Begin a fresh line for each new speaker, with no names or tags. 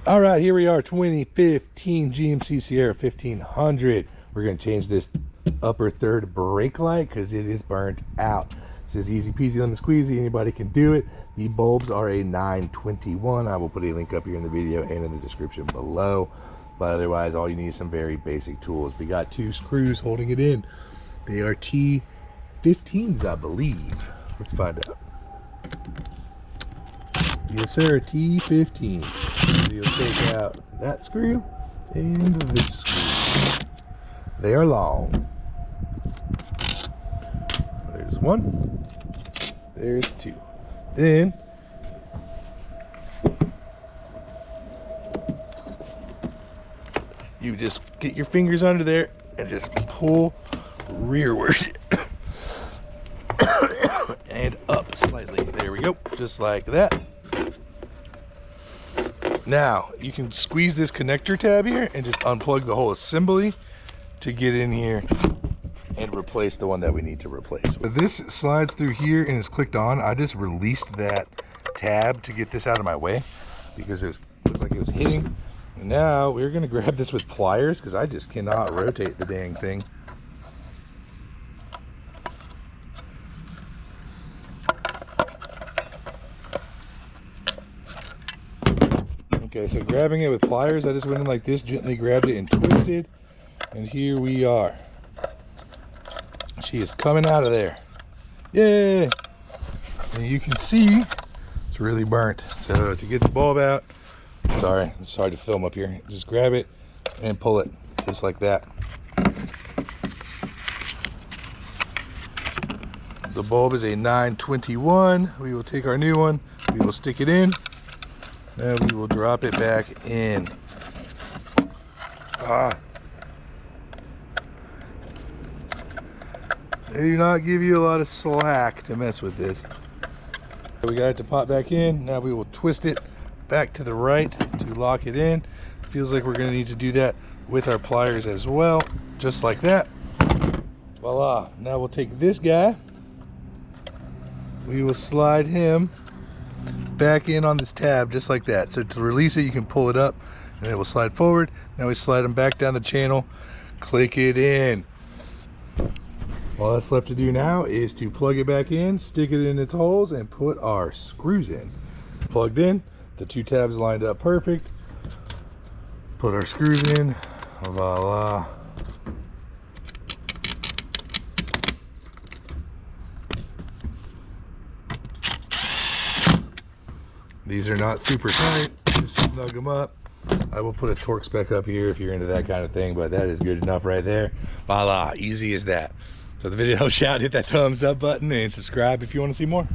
All right, here we are, 2015 GMC Sierra 1500. We're going to change this upper third brake light because it is burnt out. It says easy peasy lemon squeezy, anybody can do it. The bulbs are a 921. I will put a link up here in the video and in the description below. But otherwise, all you need is some very basic tools. We got 2 screws holding it in. They are T15s, I believe. Let's find out. Yes, sir, T15. We'll take out that screw and this screw. They are long. There's 1. There's 2. Then you just get your fingers under there and just pull rearward and up slightly. There we go, just like that. Now you can squeeze this connector tab here and just unplug the whole assembly to get in here and replace the one that we need to replace. This slides through here and is clicked on. I just released that tab to get this out of my way because it looked like it was hitting. And now we're gonna grab this with pliers because I just cannot rotate the dang thing. Okay, so grabbing it with pliers, I just went in like this, gently grabbed it and twisted, and here we are. She is coming out of there. Yay! And you can see it's really burnt. So to get the bulb out, sorry, it's hard to film up here. Just grab it and pull it, just like that. The bulb is a 921. We will take our new one, we will stick it in, and we will drop it back in. They do not give you a lot of slack to mess with this. We got it to pop back in. Now we will twist it back to the right to lock it in. Feels like we're going to need to do that with our pliers as well, just like that. Voila. Now we'll take this guy. We will slide him back in on this tab just like that. So to release it, you can pull it up and it will slide forward. Now we slide them back down the channel, click it in. All that's left to do now is to plug it back in, stick it in its holes, and put our screws in. Plugged in, the 2 tabs lined up perfect. Put our screws in, voila. These are not super tight, just snug them up. I will put a torque spec up here if you're into that kind of thing, but that is good enough right there. Voila, easy as that. So the video helps you out, hit that thumbs up button and subscribe if you want to see more.